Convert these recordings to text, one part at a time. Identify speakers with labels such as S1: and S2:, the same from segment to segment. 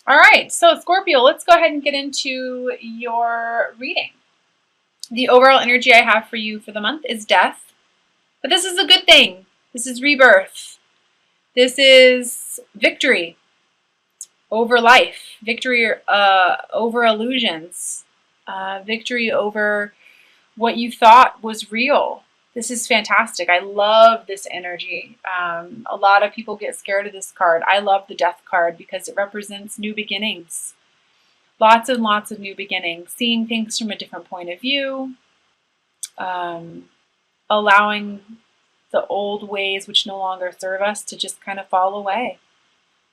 S1: All right, so Scorpio, let's go ahead and get into your reading. The overall energy I have for you for the month is death, but this is a good thing. This is rebirth. This is victory over life, victory over illusions, victory over what you thought was real. This is fantastic. I love this energy. A lot of people get scared of this card. I love the death card because it represents new beginnings. Lots and lots of new beginnings, seeing things from a different point of view, um, allowing the old ways which no longer serve us to just kind of fall away.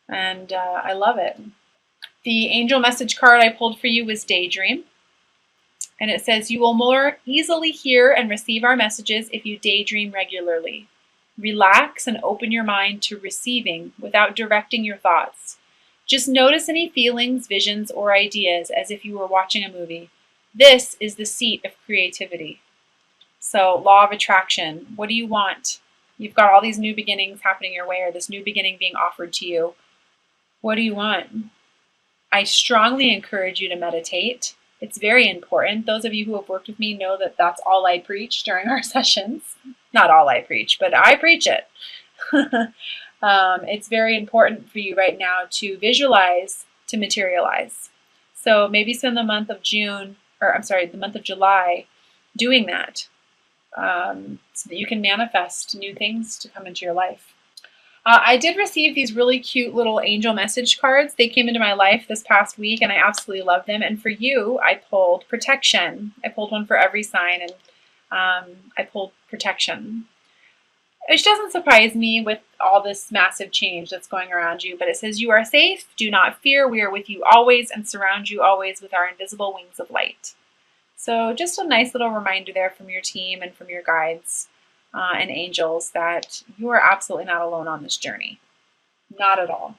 S1: And I love it. The angel message card I pulled for you was Daydream. And it says, you will more easily hear and receive our messages if you daydream regularly. Relax and open your mind to receiving without directing your thoughts. Just notice any feelings, visions, or ideas as if you were watching a movie. This is the seat of creativity. So, law of attraction. What do you want? You've got all these new beginnings happening your way, or this new beginning being offered to you. What do you want? I strongly encourage you to meditate. It's very important. Those of you who have worked with me know that that's all I preach during our sessions. Not all I preach, but I preach it. It's very important for you right now to visualize, to materialize. So maybe spend the month of the month of July doing that, so that you can manifest new things to come into your life. I did receive these really cute little angel message cards. They came into my life this past week, and I absolutely love them. And for you, I pulled protection. I pulled one for every sign, and I pulled protection, which doesn't surprise me with all this massive change that's going around you. But it says, you are safe. Do not fear. We are with you always and surround you always with our invisible wings of light. So just a nice little reminder there from your team and from your guides and angels that you are absolutely not alone on this journey. Not at all.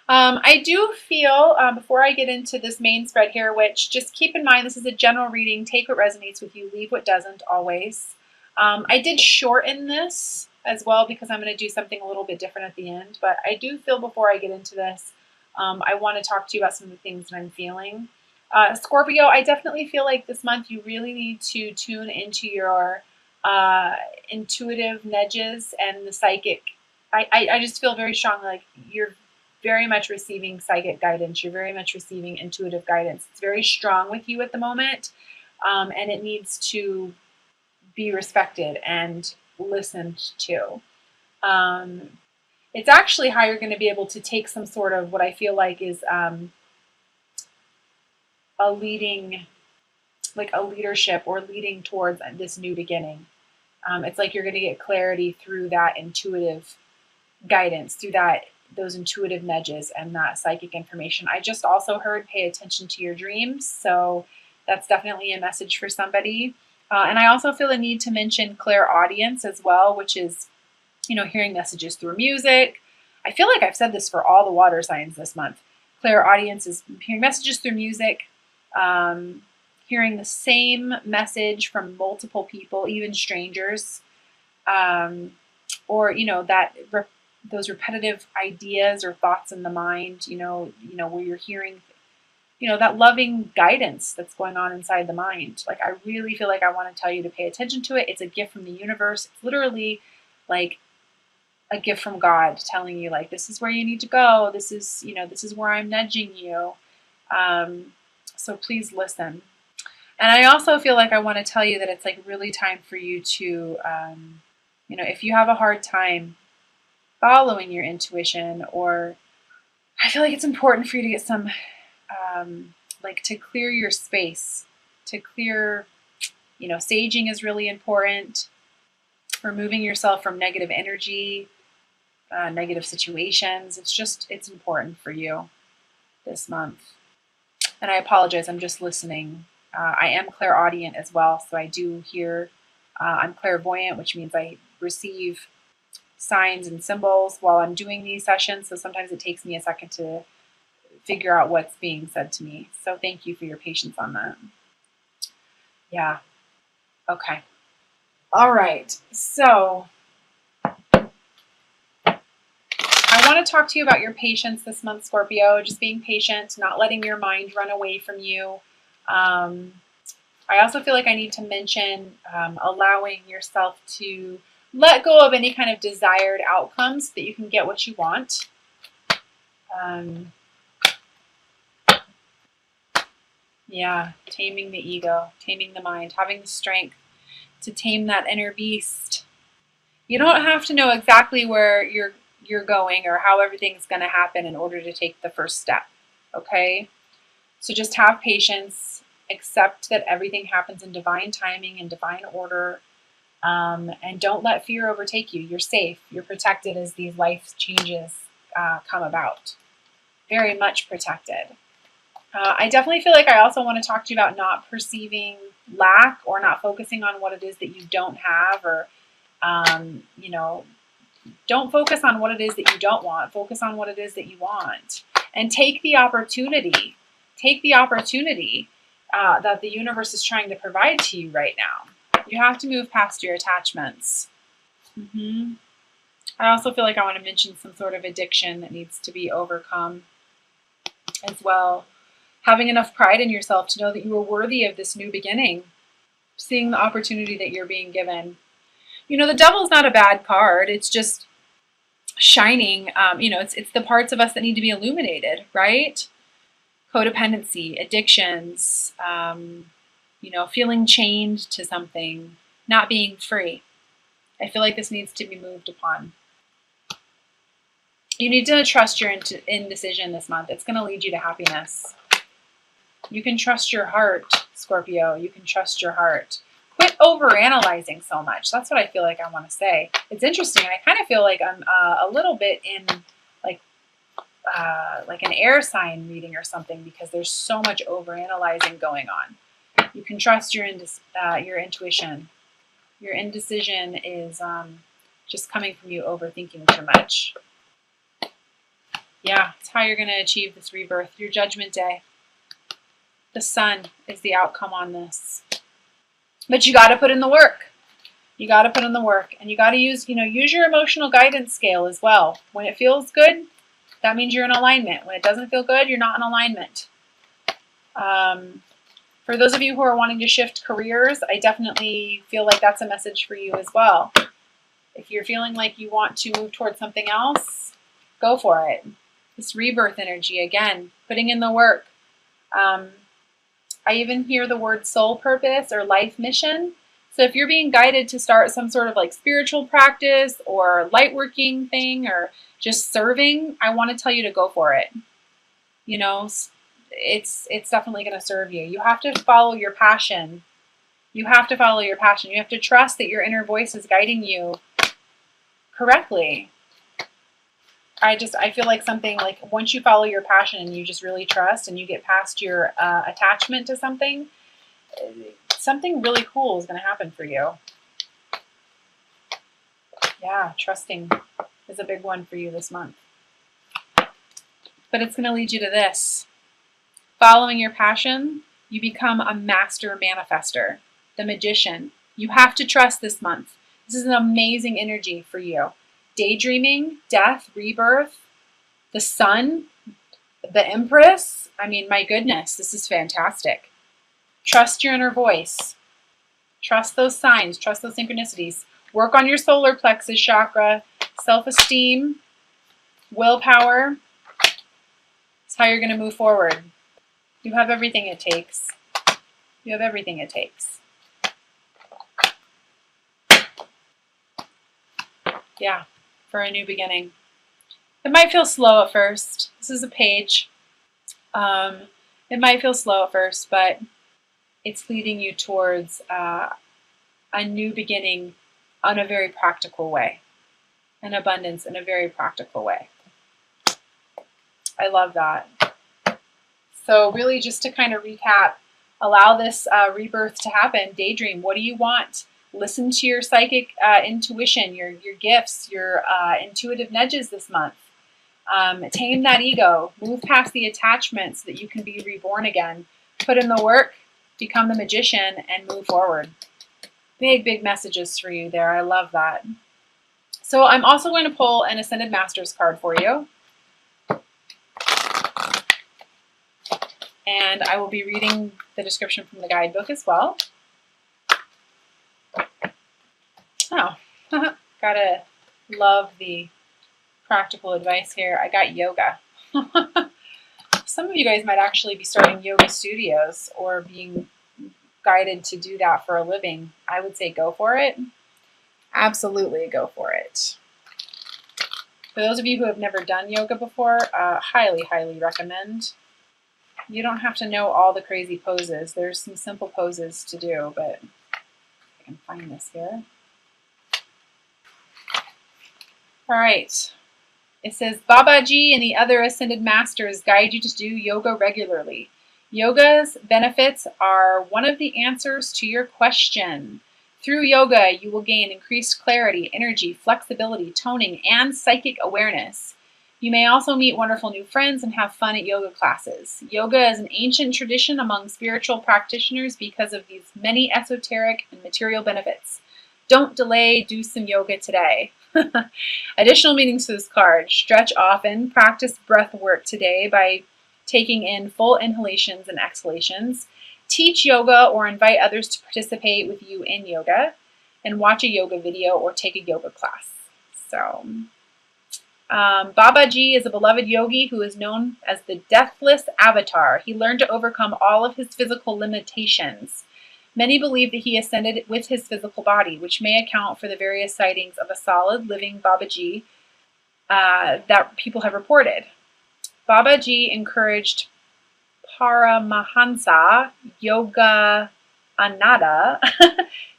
S1: I do feel, before I get into this main spread here, which just keep in mind, this is a general reading. Take what resonates with you, leave what doesn't, always. I did shorten this as well because I'm going to do something a little bit different at the end. But I do feel before I get into this, I want to talk to you about some of the things that I'm feeling. Scorpio, I definitely feel like this month you really need to tune into your intuitive nudges and the psychic. I just feel very strongly like you're very much receiving psychic guidance. You're very much receiving intuitive guidance. It's very strong with you at the moment, and it needs to be respected and listened to. It's actually how you're going to be able to take some sort of what I feel like is a leadership or leading towards this new beginning. It's like you're going to get clarity through that intuitive guidance, through those intuitive nudges and that psychic information. I just also heard pay attention to your dreams, so that's definitely a message for somebody. And I also feel a need to mention clairaudience as well, which is, hearing messages through music. I feel like I've said this for all the water signs this month. Clairaudience is hearing messages through music, hearing the same message from multiple people, even strangers, or those repetitive ideas or thoughts in the mind. Where you're hearing, that loving guidance that's going on inside the mind. Like I really feel like I want to tell you to pay attention to it. It's a gift from the universe. It's literally like a gift from God telling you like this is where you need to go. This is where I'm nudging you. So please listen. And I also feel like I want to tell you that it's like really time for you to, if you have a hard time following your intuition, or I feel like it's important for you to get some, to clear your space, to clear, saging is really important. Removing yourself from negative energy, negative situations. It's important for you this month. And I apologize, I'm just listening. I am clairaudient as well, so I do hear. I'm clairvoyant, which means I receive signs and symbols while I'm doing these sessions, so sometimes it takes me a second to figure out what's being said to me. So thank you for your patience on that. Yeah. Okay. All right. So I want want to talk to you about your patience this month, Scorpio. Just being patient, not letting your mind run away from you. I also feel like I need to mention allowing yourself to let go of any kind of desired outcomes so that you can get what you want. Yeah, taming the ego, taming the mind, having the strength to tame that inner beast. You don't have to know exactly where you're going or how everything's going to happen in order to take the first step, okay? So just have patience, accept that everything happens in divine timing and divine order, and don't let fear overtake you. You're safe. You're protected as these life changes come about. Very much protected. I definitely feel like I also want to talk to you about not perceiving lack or not focusing on what it is that you don't have, or, you know, don't focus on what it is that you don't want. Focus on what it is that you want. And take the opportunity. Take the opportunity that the universe is trying to provide to you right now. You have to move past your attachments. I also feel like I want to mention some sort of addiction that needs to be overcome as well. Having enough pride in yourself to know that you are worthy of this new beginning. Seeing the opportunity that you're being given. You know, the devil's not a bad card. It's just shining. You know, it's the parts of us that need to be illuminated, right? Codependency, addictions, you know, feeling chained to something, not being free. I feel like this needs to be moved upon. You need to trust your indecision this month. It's going to lead you to happiness. You can trust your heart, Scorpio. You can trust your heart. Quit overanalyzing so much. That's what I feel like I want to say. It's interesting. I kind of feel like I'm a little bit in like an air sign reading or something, because there's so much overanalyzing going on. You can trust your intuition. Your indecision is just coming from you overthinking too much. Yeah, it's how you're going to achieve this rebirth. Your judgment day. The sun is the outcome on this. But you got to put in the work. You got to put in the work, and you got to use your emotional guidance scale as well. When it feels good, that means you're in alignment. When it doesn't feel good, you're not in alignment. For those of you who are wanting to shift careers, I definitely feel like that's a message for you as well. If you're feeling like you want to move towards something else, go for it. This rebirth energy, again, putting in the work. I even hear the word soul purpose or life mission. So if you're being guided to start some sort of like spiritual practice or light working thing or just serving, I want to tell you to go for it. You know, it's definitely going to serve you. You have to follow your passion. You have to follow your passion. You have to trust that your inner voice is guiding you correctly. I feel like something like once you follow your passion and you just really trust and you get past your attachment to something, something really cool is going to happen for you. Yeah, trusting is a big one for you this month. But it's going to lead you to this. Following your passion, you become a master manifester, the magician. You have to trust this month. This is an amazing energy for you. Daydreaming, death, rebirth, the sun, the Empress. I mean, my goodness, this is fantastic. Trust your inner voice. Trust those signs. Trust those synchronicities. Work on your solar plexus chakra, self-esteem, willpower. It's how you're going to move forward. You have everything it takes. You have everything it takes. Yeah. For a new beginning. It might feel slow at first. This is a page. It might feel slow at first, but it's leading you towards a new beginning in a very practical way. An abundance in a very practical way. I love that. So really just to kind of recap, allow this rebirth to happen. Daydream. What do you want? Listen to your psychic intuition, your gifts, your intuitive nudges this month. Tame that ego. Move past the attachment so that you can be reborn again. Put in the work, become the magician, and move forward. Big, big messages for you there. I love that. So I'm also going to pull an Ascended Masters card for you. And I will be reading the description from the guidebook as well. Oh, gotta love the practical advice here. I got yoga. Some of you guys might actually be starting yoga studios or being guided to do that for a living. I would say go for it. Absolutely go for it. For those of you who have never done yoga before, highly, highly recommend. You don't have to know all the crazy poses. There's some simple poses to do, but I can find this here. All right. It says, Babaji and the other Ascended Masters guide you to do yoga regularly. Yoga's benefits are one of the answers to your question. Through yoga, you will gain increased clarity, energy, flexibility, toning, and psychic awareness. You may also meet wonderful new friends and have fun at yoga classes. Yoga is an ancient tradition among spiritual practitioners because of these many esoteric and material benefits. Don't delay, do some yoga today. Additional meanings for this card. Stretch often. Practice breath work today by taking in full inhalations and exhalations. Teach yoga or invite others to participate with you in yoga. And watch a yoga video or take a yoga class. So, Babaji is a beloved yogi who is known as the Deathless Avatar. He learned to overcome all of his physical limitations. Many believe that he ascended with his physical body, which may account for the various sightings of a solid living Babaji that people have reported. Babaji encouraged Paramahansa Yoga Ananda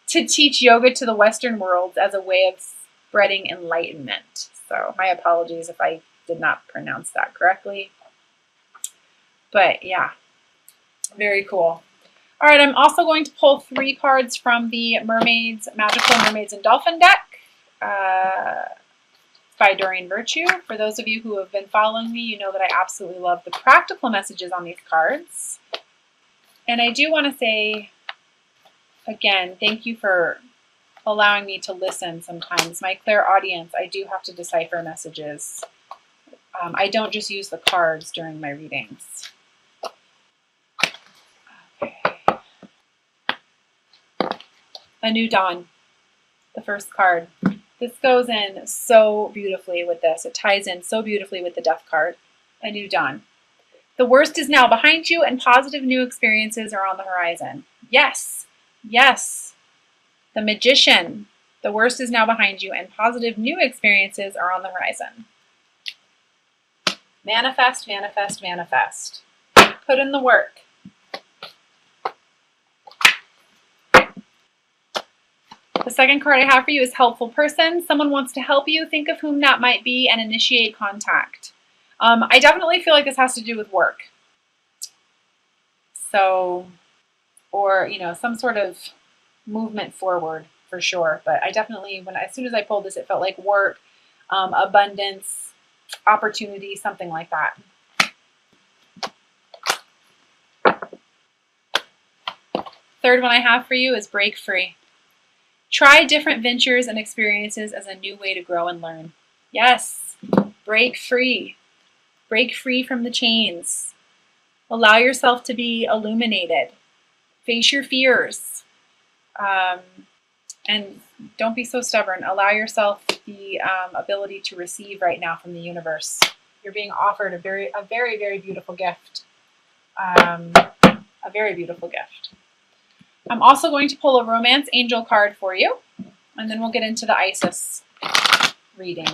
S1: to teach yoga to the Western world as a way of spreading enlightenment. So my apologies if I did not pronounce that correctly. But yeah, very cool. All right, I'm also going to pull 3 cards from the Magical Mermaids and Dolphin deck by Doreen Virtue. For those of you who have been following me, you know that I absolutely love the practical messages on these cards. And I do want to say, again, thank you for allowing me to listen sometimes. My clairaudience, I do have to decipher messages. I don't just use the cards during my readings. A New Dawn, the first card. This goes in so beautifully with this. It ties in so beautifully with the Death card. A New Dawn. The worst is now behind you and positive new experiences are on the horizon. Yes, yes. The Magician. The worst is now behind you and positive new experiences are on the horizon. Manifest, manifest, manifest. Put in the work. The second card I have for you is Helpful Person. Someone wants to help you. Think of whom that might be and initiate contact. I definitely feel like this has to do with work. So, or, you know, some sort of movement forward for sure. But I definitely, as soon as I pulled this, it felt like work, abundance, opportunity, something like that. Third one I have for you is Break Free. Try different ventures and experiences as a new way to grow and learn. Yes, break free. Break free from the chains. Allow yourself to be illuminated. Face your fears. And don't be so stubborn. Allow yourself the ability to receive right now from the universe. You're being offered a very, very beautiful gift. A very beautiful gift. I'm also going to pull a Romance Angel card for you, and then we'll get into the Isis reading.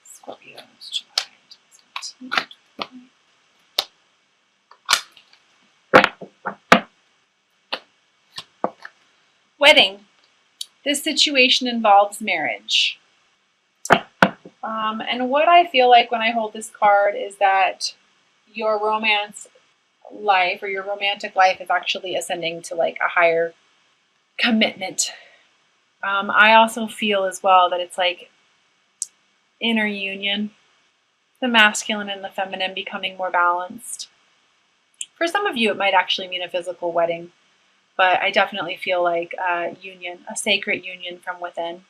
S1: Scorpio, July 20. Wedding. This situation involves marriage. And what I feel like when I hold this card is that your romance life or your romantic life is actually ascending to like a higher commitment. I also feel as well that it's like inner union, the masculine and the feminine becoming more balanced. For some of you, it might actually mean a physical wedding, but I definitely feel like a union, a sacred union from within.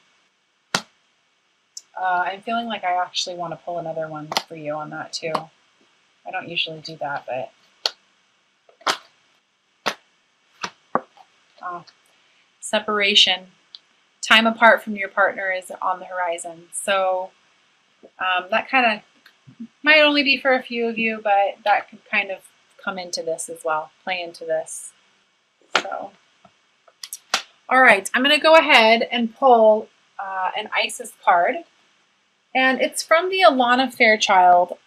S1: I'm feeling like I actually want to pull another one for you on that too. I don't usually do that, but separation, time apart from your partner is on the horizon. So that kind of might only be for a few of you, but that could kind of come into this as well, play into this. So, all right, I'm going to go ahead and pull an Isis card. And it's from the Alana Fairchild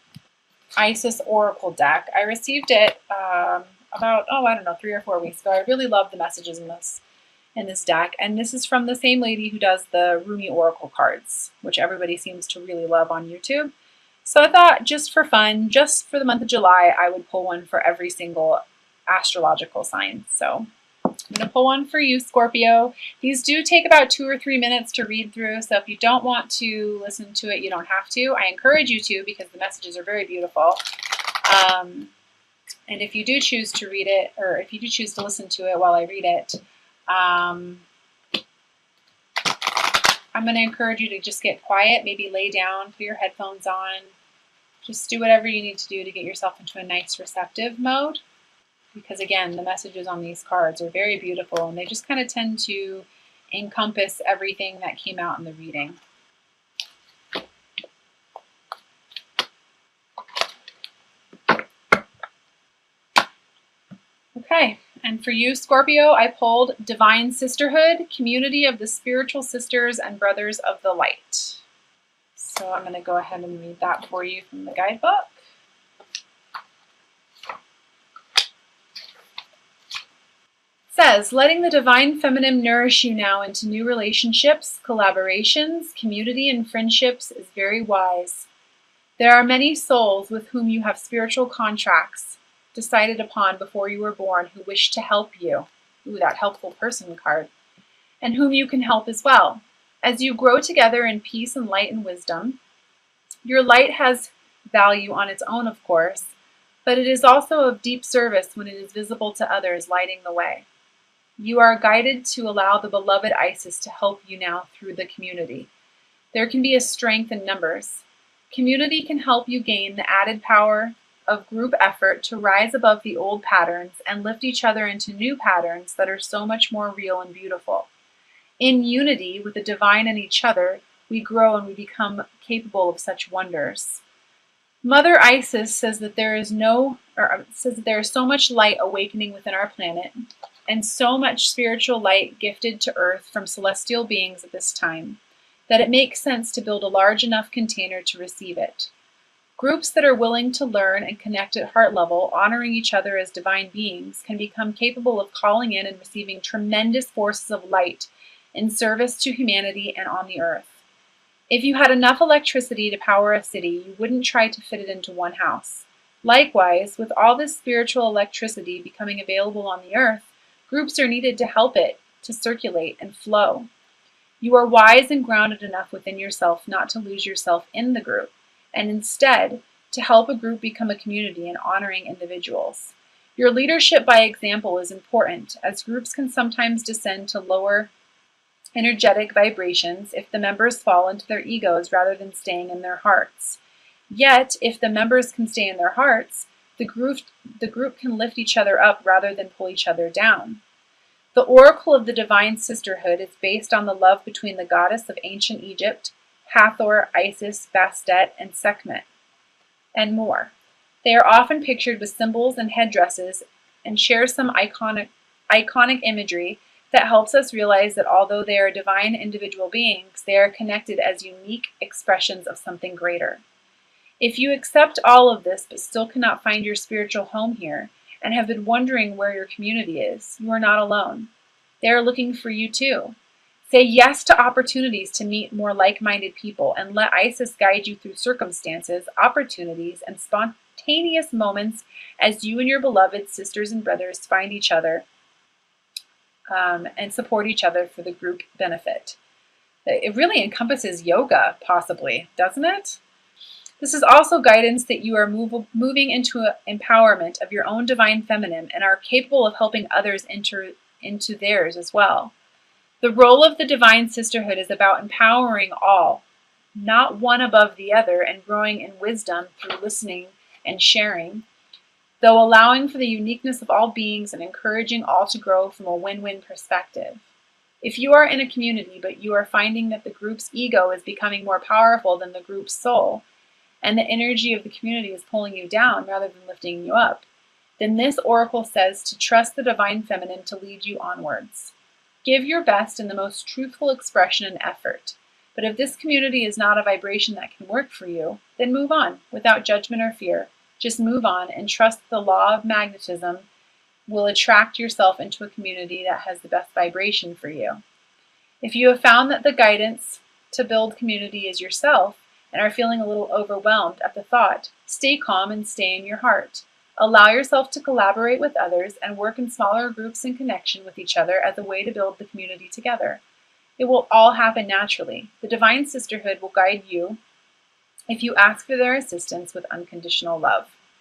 S1: Isis Oracle deck. I received it about, I don't know, 3 or 4 weeks ago. I really love the messages in this deck. And this is from the same lady who does the Rumi Oracle cards, which everybody seems to really love on YouTube. So I thought, just for fun, just for the month of July, I would pull one for every single astrological sign. So I'm going to pull one for you, Scorpio. These do take about 2 or 3 minutes to read through, so if you don't want to listen to it, you don't have to. I encourage you to, because the messages are very beautiful. And if you do choose to read it, or if you do choose to listen to it while I read it, I'm going to encourage you to just get quiet, maybe lay down, put your headphones on, just do whatever you need to do to get yourself into a nice receptive mode. Because again, the messages on these cards are very beautiful, and they just kind of tend to encompass everything that came out in the reading. Okay, and for you, Scorpio, I pulled Divine Sisterhood, Community of the Spiritual Sisters and Brothers of the Light. So I'm going to go ahead and read that for you from the guidebook. Says, letting the divine feminine nourish you now into new relationships, collaborations, community, and friendships is very wise. There are many souls with whom you have spiritual contracts decided upon before you were born who wish to help you. Ooh, that helpful person card. And whom you can help as well. As you grow together in peace and light and wisdom, your light has value on its own, of course, but it is also of deep service when it is visible to others, lighting the way. You are guided to allow the beloved Isis to help you now through the community. There can be a strength in numbers. Community can help you gain the added power of group effort to rise above the old patterns and lift each other into new patterns that are so much more real and beautiful. In unity with the divine and each other, we grow and we become capable of such wonders. Mother Isis says that there is so much light awakening within our planet, and so much spiritual light gifted to Earth from celestial beings at this time, that it makes sense to build a large enough container to receive it. Groups that are willing to learn and connect at heart level, honoring each other as divine beings, can become capable of calling in and receiving tremendous forces of light in service to humanity and on the Earth. If you had enough electricity to power a city, you wouldn't try to fit it into one house. Likewise, with all this spiritual electricity becoming available on the Earth, groups are needed to help it to circulate and flow. You are wise and grounded enough within yourself not to lose yourself in the group, and instead to help a group become a community and honoring individuals. Your leadership by example is important, as groups can sometimes descend to lower energetic vibrations if the members fall into their egos rather than staying in their hearts. Yet, if the members can stay in their hearts, the group can lift each other up rather than pull each other down. The oracle of the divine sisterhood is based on the love between the goddess of ancient Egypt, Hathor, Isis, Bastet, and Sekhmet, and more. They are often pictured with symbols and headdresses and share some iconic imagery that helps us realize that although they are divine individual beings, they are connected as unique expressions of something greater. If you accept all of this but still cannot find your spiritual home here and have been wondering where your community is, you are not alone. They are looking for you too. Say yes to opportunities to meet more like-minded people and let Isis guide you through circumstances, opportunities, and spontaneous moments as you and your beloved sisters and brothers find each other and support each other for the group benefit. It really encompasses yoga, possibly, doesn't it? This is also guidance that you are moving into empowerment of your own divine feminine and are capable of helping others enter into theirs as well. The role of the divine sisterhood is about empowering all, not one above the other, and growing in wisdom through listening and sharing, though allowing for the uniqueness of all beings and encouraging all to grow from a win-win perspective. If you are in a community but you are finding that the group's ego is becoming more powerful than the group's soul, and the energy of the community is pulling you down rather than lifting you up, then this oracle says to trust the divine feminine to lead you onwards. Give your best in the most truthful expression and effort. But if this community is not a vibration that can work for you, then move on without judgment or fear. Just move on and trust the law of magnetism will attract yourself into a community that has the best vibration for you. If you have found that the guidance to build community is yourself and are feeling a little overwhelmed at the thought, stay calm and stay in your heart. Allow yourself to collaborate with others and work in smaller groups in connection with each other as a way to build the community together. It will all happen naturally. The divine sisterhood will guide you if you ask for their assistance with unconditional love.